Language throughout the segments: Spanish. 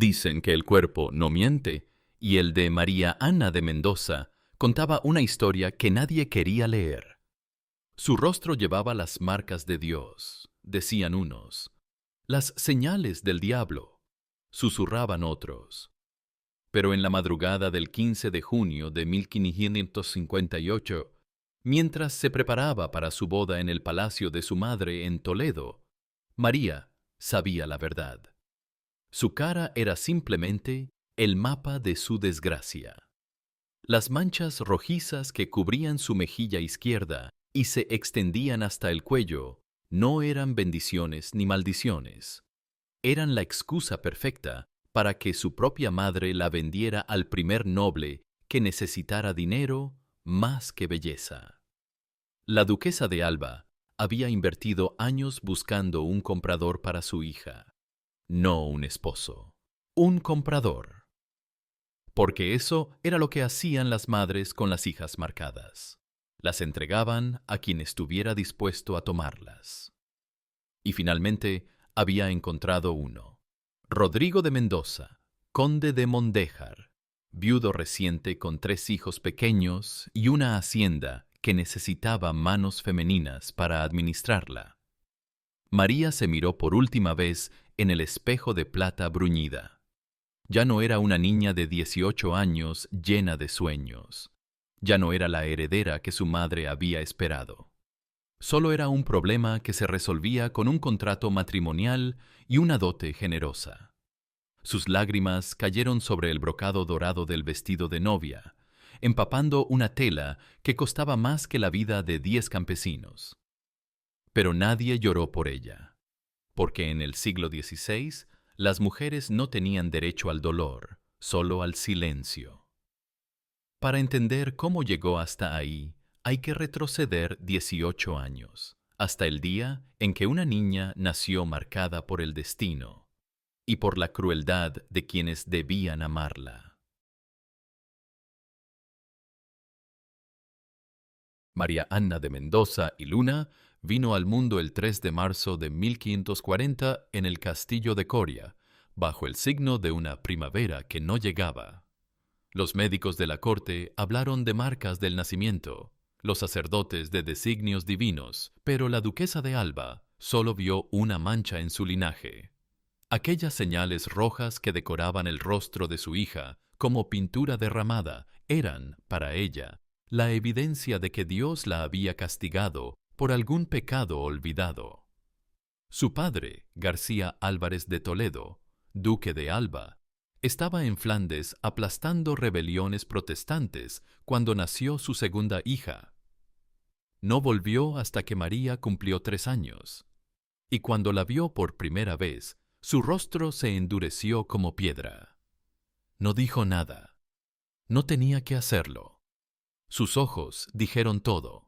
Dicen que el cuerpo no miente, y el de María Ana de Mendoza contaba una historia que nadie quería leer. Su rostro llevaba las marcas de Dios, decían unos, las señales del diablo, susurraban otros. Pero en la madrugada del 15 de junio de 1558, mientras se preparaba para su boda en el palacio de su madre en Toledo, María sabía la verdad. Su cara era simplemente el mapa de su desgracia. Las manchas rojizas que cubrían su mejilla izquierda y se extendían hasta el cuello no eran bendiciones ni maldiciones. Eran la excusa perfecta para que su propia madre la vendiera al primer noble que necesitara dinero más que belleza. La duquesa de Alba había invertido años buscando un comprador para su hija. No un esposo, un comprador. Porque eso era lo que hacían las madres con las hijas marcadas. Las entregaban a quien estuviera dispuesto a tomarlas. Y finalmente había encontrado uno. Rodrigo de Mendoza, conde de Mondéjar, viudo reciente con 3 hijos pequeños y una hacienda que necesitaba manos femeninas para administrarla. María se miró por última vez en el espejo de plata bruñida. Ya no era una niña de 18 años llena de sueños. Ya no era la heredera que su madre había esperado. Solo era un problema que se resolvía con un contrato matrimonial y una dote generosa. Sus lágrimas cayeron sobre el brocado dorado del vestido de novia, empapando una tela que costaba más que la vida de 10 campesinos. Pero nadie lloró por ella, porque en el siglo XVI las mujeres no tenían derecho al dolor, solo al silencio. Para entender cómo llegó hasta ahí, hay que retroceder 18 años, hasta el día en que una niña nació marcada por el destino y por la crueldad de quienes debían amarla. María Ana de Mendoza y Luna vino al mundo el 3 de marzo de 1540 en el castillo de Coria, bajo el signo de una primavera que no llegaba. Los médicos de la corte hablaron de marcas del nacimiento, los sacerdotes de designios divinos, pero la duquesa de Alba solo vio una mancha en su linaje. Aquellas señales rojas que decoraban el rostro de su hija, como pintura derramada, eran, para ella, la evidencia de que Dios la había castigado por algún pecado olvidado. Su padre, García Álvarez de Toledo, duque de Alba, estaba en Flandes aplastando rebeliones protestantes cuando nació su segunda hija. No volvió hasta que María cumplió 3 años, y cuando la vio por primera vez, su rostro se endureció como piedra. No dijo nada. No tenía que hacerlo. Sus ojos dijeron todo.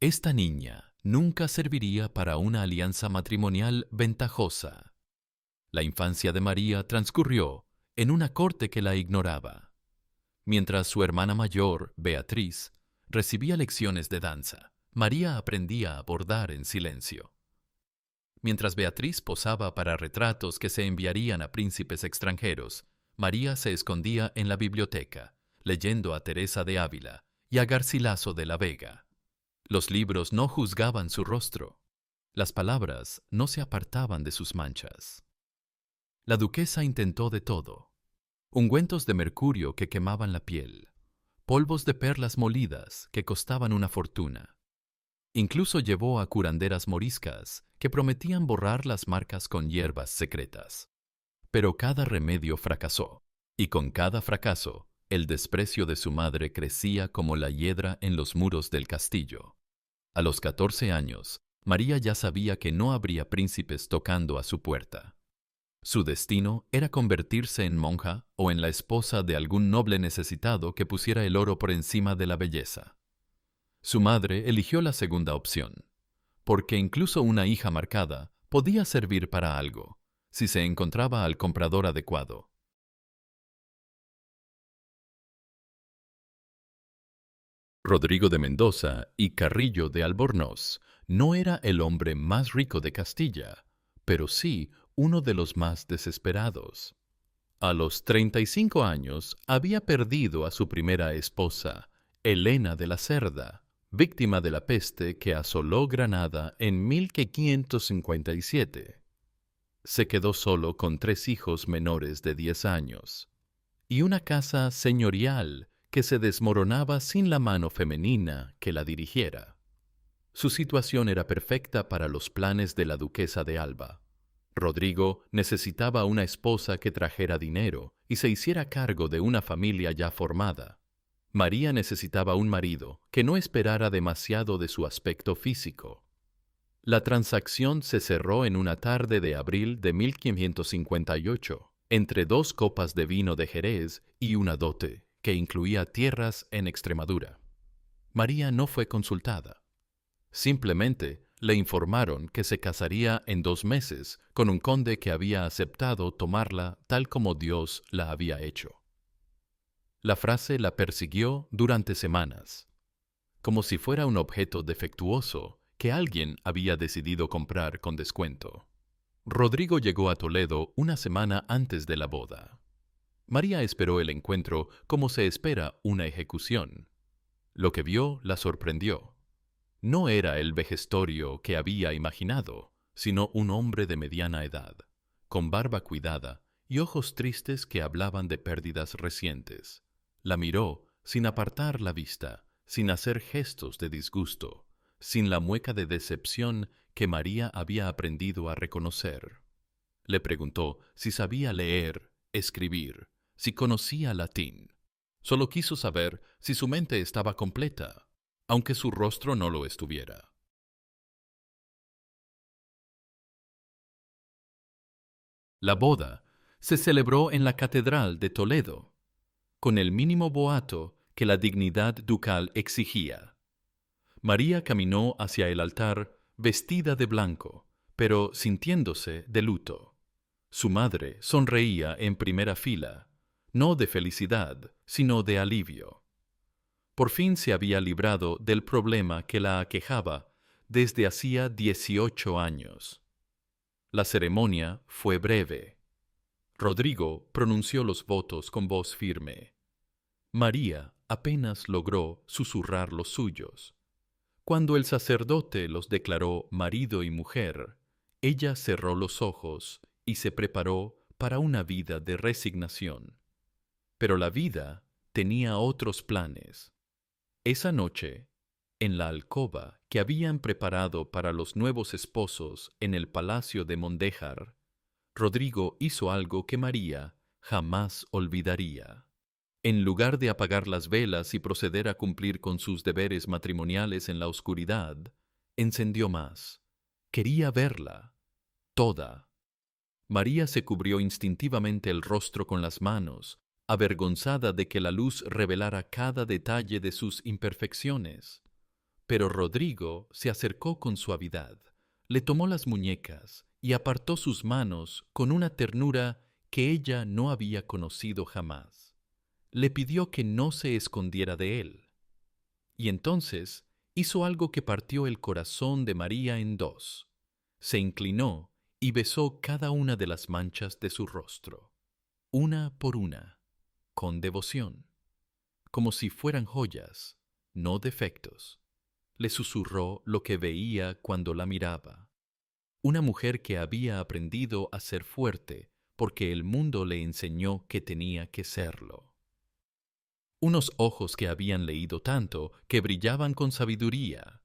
Esta niña nunca serviría para una alianza matrimonial ventajosa. La infancia de María transcurrió en una corte que la ignoraba, mientras su hermana mayor, Beatriz, recibía lecciones de danza. María aprendía a bordar en silencio. Mientras Beatriz posaba para retratos que se enviarían a príncipes extranjeros, María se escondía en la biblioteca, leyendo a Teresa de Ávila y a Garcilaso de la Vega. Los libros no juzgaban su rostro. Las palabras no se apartaban de sus manchas. La duquesa intentó de todo. Ungüentos de mercurio que quemaban la piel, polvos de perlas molidas que costaban una fortuna. Incluso llevó a curanderas moriscas que prometían borrar las marcas con hierbas secretas. Pero cada remedio fracasó, y con cada fracaso, el desprecio de su madre crecía como la hiedra en los muros del castillo. A los 14 años, María ya sabía que no habría príncipes tocando a su puerta. Su destino era convertirse en monja o en la esposa de algún noble necesitado que pusiera el oro por encima de la belleza. Su madre eligió la segunda opción, porque incluso una hija marcada podía servir para algo, si se encontraba al comprador adecuado. Rodrigo de Mendoza y Carrillo de Albornoz no era el hombre más rico de Castilla, pero sí uno de los más desesperados. A los 35 años había perdido a su primera esposa, Helena de la Cerda, víctima de la peste que asoló Granada en 1557. Se quedó solo con 3 hijos menores de 10 años y una casa señorial que se desmoronaba sin la mano femenina que la dirigiera. Su situación era perfecta para los planes de la duquesa de Alba. Rodrigo necesitaba una esposa que trajera dinero y se hiciera cargo de una familia ya formada. María necesitaba un marido que no esperara demasiado de su aspecto físico. La transacción se cerró en una tarde de abril de 1558, entre 2 copas de vino de Jerez y una dote, que incluía tierras en Extremadura. María no fue consultada. Simplemente le informaron que se casaría en 2 meses con un conde que había aceptado tomarla tal como Dios la había hecho. La frase la persiguió durante semanas, como si fuera un objeto defectuoso que alguien había decidido comprar con descuento. Rodrigo llegó a Toledo una semana antes de la boda. María esperó el encuentro como se espera una ejecución. Lo que vio la sorprendió. No era el vejestorio que había imaginado, sino un hombre de mediana edad, con barba cuidada y ojos tristes que hablaban de pérdidas recientes. La miró sin apartar la vista, sin hacer gestos de disgusto, sin la mueca de decepción que María había aprendido a reconocer. Le preguntó si sabía leer, escribir, si conocía latín. Solo quiso saber si su mente estaba completa, aunque su rostro no lo estuviera. La boda se celebró en la Catedral de Toledo, con el mínimo boato que la dignidad ducal exigía. María caminó hacia el altar vestida de blanco, pero sintiéndose de luto. Su madre sonreía en primera fila, no de felicidad, sino de alivio. Por fin se había librado del problema que la aquejaba desde hacía 18 años. La ceremonia fue breve. Rodrigo pronunció los votos con voz firme. María apenas logró susurrar los suyos. Cuando el sacerdote los declaró marido y mujer, ella cerró los ojos y se preparó para una vida de resignación. Pero la vida tenía otros planes. Esa noche, en la alcoba que habían preparado para los nuevos esposos en el palacio de Mondéjar, Rodrigo hizo algo que María jamás olvidaría. En lugar de apagar las velas y proceder a cumplir con sus deberes matrimoniales en la oscuridad, encendió más. Quería verla, toda. María se cubrió instintivamente el rostro con las manos, avergonzada de que la luz revelara cada detalle de sus imperfecciones. Pero Rodrigo se acercó con suavidad, le tomó las muñecas y apartó sus manos con una ternura que ella no había conocido jamás. Le pidió que no se escondiera de él. Y entonces hizo algo que partió el corazón de María en 2. Se inclinó y besó cada una de las manchas de su rostro, una por una, con devoción, como si fueran joyas, no defectos. Le susurró lo que veía cuando la miraba. Una mujer que había aprendido a ser fuerte porque el mundo le enseñó que tenía que serlo. Unos ojos que habían leído tanto que brillaban con sabiduría.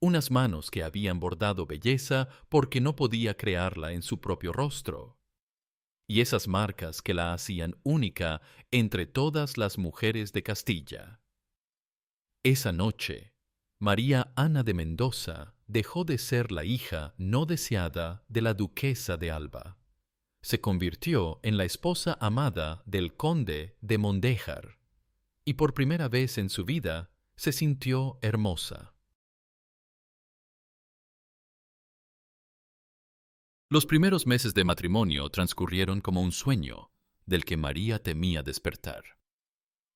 Unas manos que habían bordado belleza porque no podía crearla en su propio rostro. Y esas marcas que la hacían única entre todas las mujeres de Castilla. Esa noche, María Ana de Mendoza dejó de ser la hija no deseada de la duquesa de Alba. Se convirtió en la esposa amada del conde de Mondéjar, y por primera vez en su vida se sintió hermosa. Los primeros meses de matrimonio transcurrieron como un sueño, del que María temía despertar.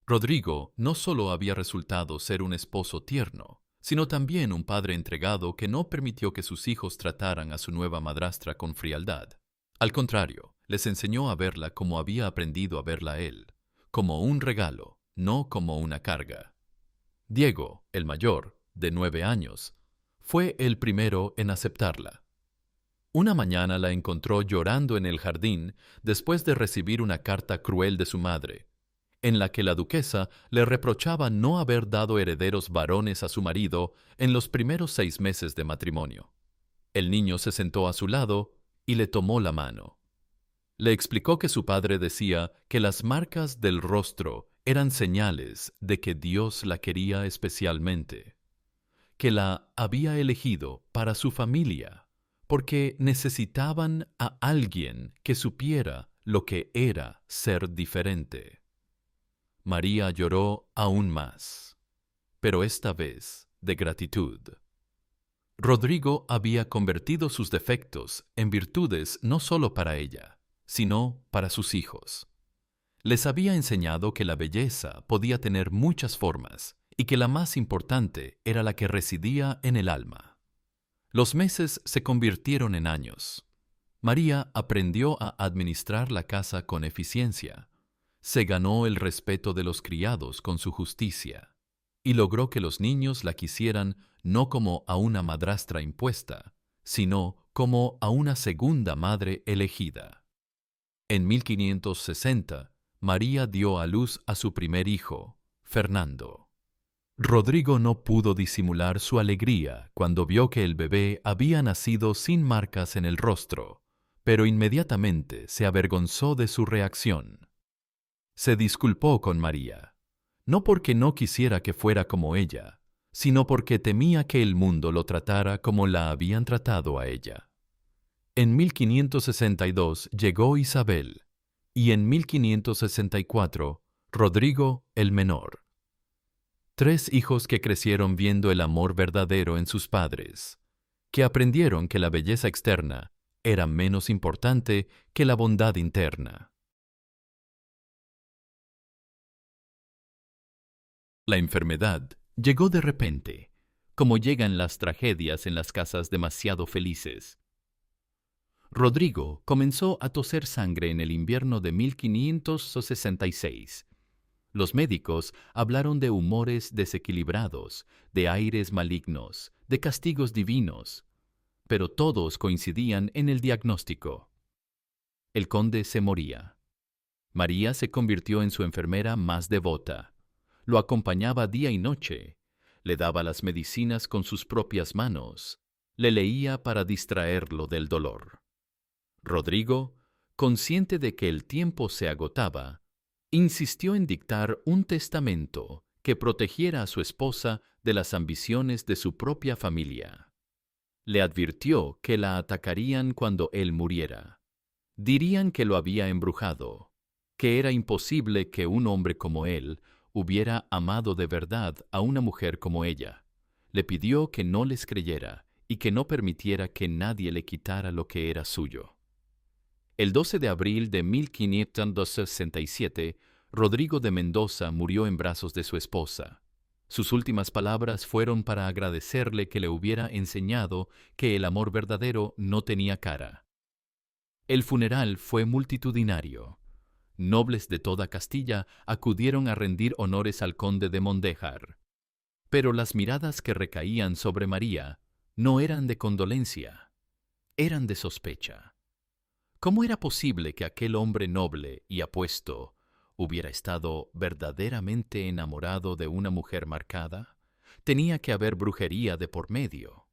Rodrigo no solo había resultado ser un esposo tierno, sino también un padre entregado que no permitió que sus hijos trataran a su nueva madrastra con frialdad. Al contrario, Les enseñó a verla como había aprendido a verla él, como un regalo, no como una carga. Diego, el mayor, de 9 años, fue el primero en aceptarla. Una mañana la encontró llorando en el jardín después de recibir una carta cruel de su madre, en la que la duquesa le reprochaba no haber dado herederos varones a su marido en los primeros 6 meses de matrimonio. El niño se sentó a su lado y le tomó la mano. Le explicó que su padre decía que las marcas del rostro eran señales de que Dios la quería especialmente, que la había elegido para su familia, porque necesitaban a alguien que supiera lo que era ser diferente. María lloró aún más, pero esta vez de gratitud. Rodrigo había convertido sus defectos en virtudes no solo para ella, sino para sus hijos. Les había enseñado que la belleza podía tener muchas formas y que la más importante era la que residía en el alma. Los meses se convirtieron en años. María aprendió a administrar la casa con eficiencia. Se ganó el respeto de los criados con su justicia y logró que los niños la quisieran no como a una madrastra impuesta, sino como a una segunda madre elegida. En 1560, María dio a luz a su primer hijo, Fernando. Rodrigo no pudo disimular su alegría cuando vio que el bebé había nacido sin marcas en el rostro, pero inmediatamente se avergonzó de su reacción. Se disculpó con María, no porque no quisiera que fuera como ella, sino porque temía que el mundo lo tratara como la habían tratado a ella. En 1562 llegó Isabel y en 1564 Rodrigo el menor. 3 hijos que crecieron viendo el amor verdadero en sus padres, que aprendieron que la belleza externa era menos importante que la bondad interna. La enfermedad llegó de repente, como llegan las tragedias en las casas demasiado felices. Rodrigo comenzó a toser sangre en el invierno de 1566. Los médicos hablaron de humores desequilibrados, de aires malignos, de castigos divinos, pero todos coincidían en el diagnóstico. El conde se moría. María se convirtió en su enfermera más devota. Lo acompañaba día y noche, le daba las medicinas con sus propias manos, le leía para distraerlo del dolor. Rodrigo, consciente de que el tiempo se agotaba, insistió en dictar un testamento que protegiera a su esposa de las ambiciones de su propia familia. Le advirtió que la atacarían cuando él muriera. Dirían que lo había embrujado, que era imposible que un hombre como él hubiera amado de verdad a una mujer como ella. Le pidió que no les creyera y que no permitiera que nadie le quitara lo que era suyo. El 12 de abril de 1567, Rodrigo de Mendoza murió en brazos de su esposa. Sus últimas palabras fueron para agradecerle que le hubiera enseñado que el amor verdadero no tenía cara. El funeral fue multitudinario. Nobles de toda Castilla acudieron a rendir honores al conde de Mondéjar. Pero las miradas que recaían sobre María no eran de condolencia, eran de sospecha. ¿Cómo era posible que aquel hombre noble y apuesto hubiera estado verdaderamente enamorado de una mujer marcada? Tenía que haber brujería de por medio.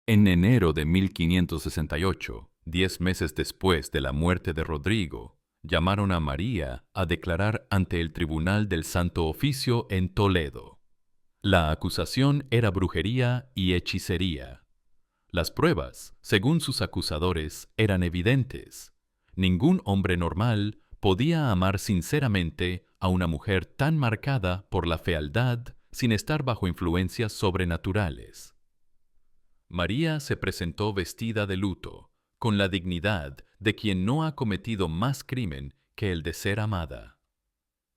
En enero de 1568, 10 meses después de la muerte de Rodrigo, llamaron a María a declarar ante el Tribunal del Santo Oficio en Toledo. La acusación era brujería y hechicería. Las pruebas, según sus acusadores, eran evidentes. Ningún hombre normal podía amar sinceramente a una mujer tan marcada por la fealdad sin estar bajo influencias sobrenaturales. María se presentó vestida de luto, con la dignidad de quien no ha cometido más crimen que el de ser amada.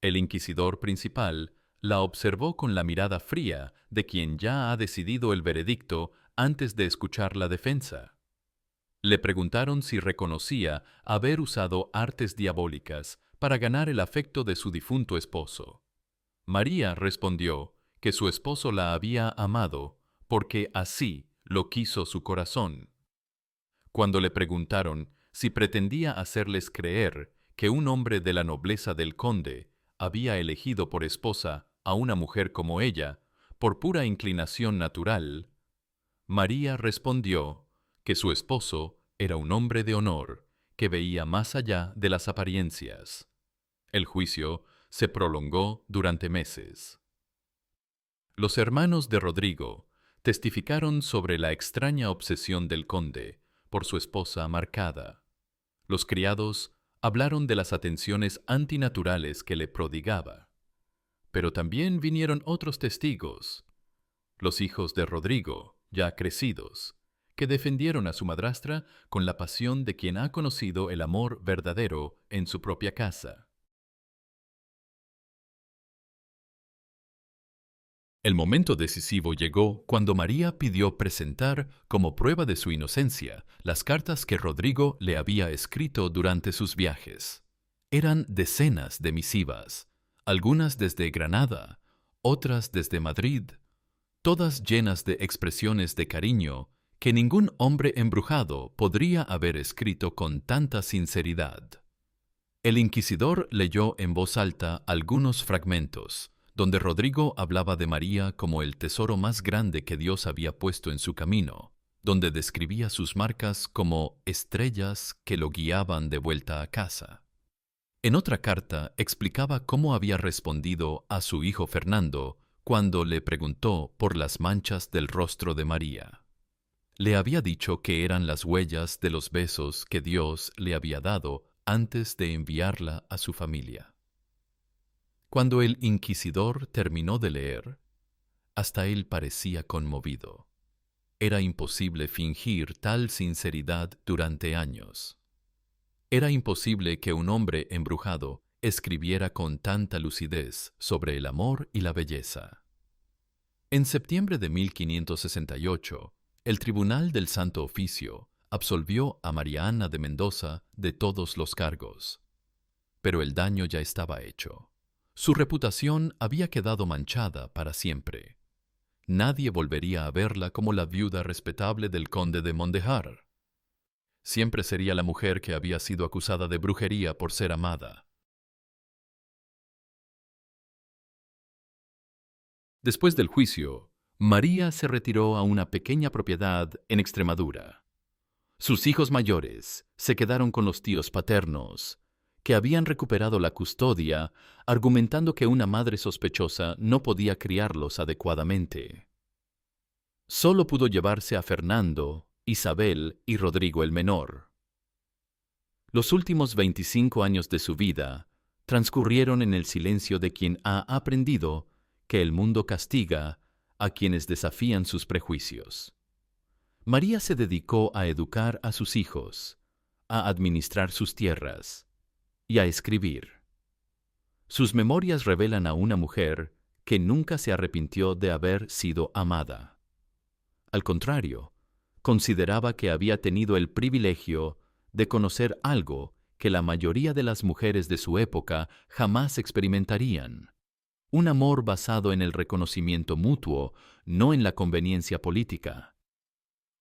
El inquisidor principal la observó con la mirada fría de quien ya ha decidido el veredicto antes de escuchar la defensa. Le preguntaron si reconocía haber usado artes diabólicas para ganar el afecto de su difunto esposo. María respondió que su esposo la había amado porque así lo quiso su corazón. Cuando le preguntaron si pretendía hacerles creer que un hombre de la nobleza del conde había elegido por esposa a una mujer como ella, por pura inclinación natural, María respondió que su esposo era un hombre de honor que veía más allá de las apariencias. El juicio se prolongó durante meses. Los hermanos de Rodrigo testificaron sobre la extraña obsesión del conde por su esposa marcada. Los criados hablaron de las atenciones antinaturales que le prodigaba. Pero también vinieron otros testigos, los hijos de Rodrigo, ya crecidos, que defendieron a su madrastra con la pasión de quien ha conocido el amor verdadero en su propia casa. El momento decisivo llegó cuando María pidió presentar, como prueba de su inocencia, las cartas que Rodrigo le había escrito durante sus viajes. Eran decenas de misivas, algunas desde Granada, otras desde Madrid, todas llenas de expresiones de cariño que ningún hombre embrujado podría haber escrito con tanta sinceridad. El inquisidor leyó en voz alta algunos fragmentos, donde Rodrigo hablaba de María como el tesoro más grande que Dios había puesto en su camino, donde describía sus marcas como estrellas que lo guiaban de vuelta a casa. En otra carta explicaba cómo había respondido a su hijo Fernando cuando le preguntó por las manchas del rostro de María. Le había dicho que eran las huellas de los besos que Dios le había dado antes de enviarla a su familia. Cuando el inquisidor terminó de leer, hasta él parecía conmovido. Era imposible fingir tal sinceridad durante años. Era imposible que un hombre embrujado escribiera con tanta lucidez sobre el amor y la belleza. En septiembre de 1568, el Tribunal del Santo Oficio absolvió a María Anna de Mendoza de todos los cargos. Pero el daño ya estaba hecho. Su reputación había quedado manchada para siempre. Nadie volvería a verla como la viuda respetable del conde de Mondejar. Siempre sería la mujer que había sido acusada de brujería por ser amada. Después del juicio, María se retiró a una pequeña propiedad en Extremadura. Sus hijos mayores se quedaron con los tíos paternos, que habían recuperado la custodia, argumentando que una madre sospechosa no podía criarlos adecuadamente. Solo pudo llevarse a Fernando, Isabel y Rodrigo el menor. Los últimos 25 años de su vida transcurrieron en el silencio de quien ha aprendido que el mundo castiga a quienes desafían sus prejuicios. María se dedicó a educar a sus hijos, a administrar sus tierras y a escribir. Sus memorias revelan a una mujer que nunca se arrepintió de haber sido amada. Al contrario, consideraba que había tenido el privilegio de conocer algo que la mayoría de las mujeres de su época jamás experimentarían: un amor basado en el reconocimiento mutuo, no en la conveniencia política.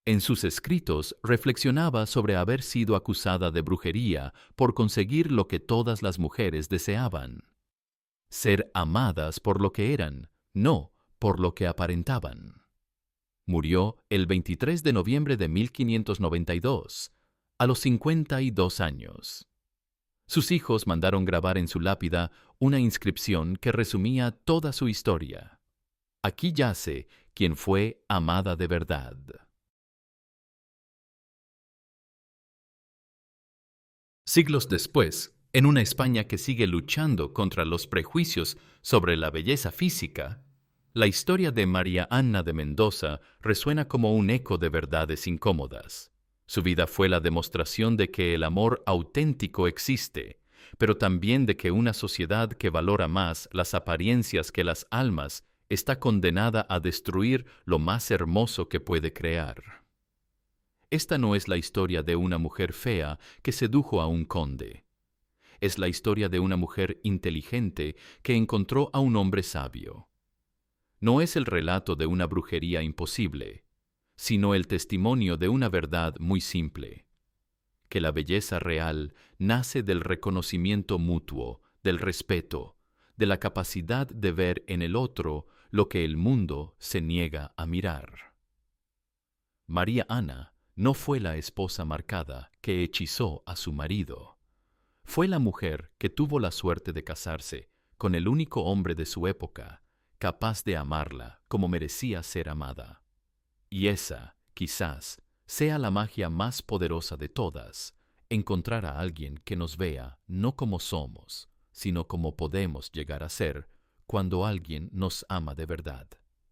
En sus escritos reflexionaba sobre haber sido acusada de brujería por conseguir lo que todas las mujeres deseaban: ser amadas por lo que eran, no por lo que aparentaban. Murió el 23 de noviembre de 1592, a los 52 años. Sus hijos mandaron grabar en su lápida una inscripción que resumía toda su historia: aquí yace quien fue amada de verdad. Siglos después, en una España que sigue luchando contra los prejuicios sobre la belleza física, la historia de María Anna de Mendoza resuena como un eco de verdades incómodas. Su vida fue la demostración de que el amor auténtico existe, pero también de que una sociedad que valora más las apariencias que las almas está condenada a destruir lo más hermoso que puede crear. Esta no es la historia de una mujer fea que sedujo a un conde. Es la historia de una mujer inteligente que encontró a un hombre sabio. No es el relato de una brujería imposible, sino el testimonio de una verdad muy simple: que la belleza real nace del reconocimiento mutuo, del respeto, de la capacidad de ver en el otro lo que el mundo se niega a mirar. María Ana no fue la esposa marcada que hechizó a su marido. Fue la mujer que tuvo la suerte de casarse con el único hombre de su época, capaz de amarla como merecía ser amada. Y esa, quizás, sea la magia más poderosa de todas: encontrar a alguien que nos vea no como somos, sino como podemos llegar a ser cuando alguien nos ama de verdad.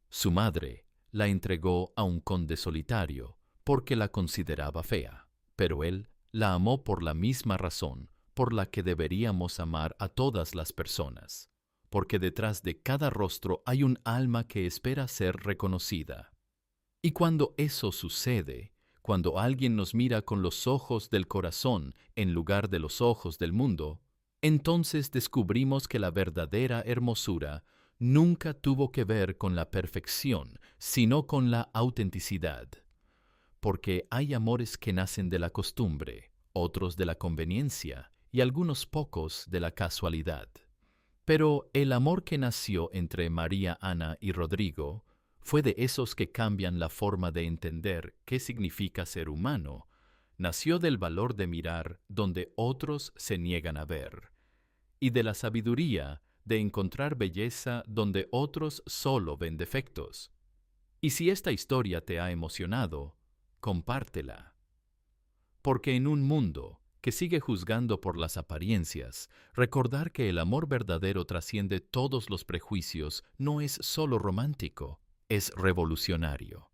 Su madre la entregó a un conde solitario porque la consideraba fea, pero él la amó por la misma razón por la que deberíamos amar a todas las personas, porque detrás de cada rostro hay un alma que espera ser reconocida. Y cuando eso sucede, cuando alguien nos mira con los ojos del corazón en lugar de los ojos del mundo, entonces descubrimos que la verdadera hermosura nunca tuvo que ver con la perfección, sino con la autenticidad. Porque hay amores que nacen de la costumbre, otros de la conveniencia y algunos pocos de la casualidad. Pero el amor que nació entre María Ana y Rodrigo fue de esos que cambian la forma de entender qué significa ser humano. Nació del valor de mirar donde otros se niegan a ver, y de la sabiduría de encontrar belleza donde otros solo ven defectos. Y si esta historia te ha emocionado, compártela. Porque en un mundo que sigue juzgando por las apariencias, recordar que el amor verdadero trasciende todos los prejuicios no es solo romántico, es revolucionario.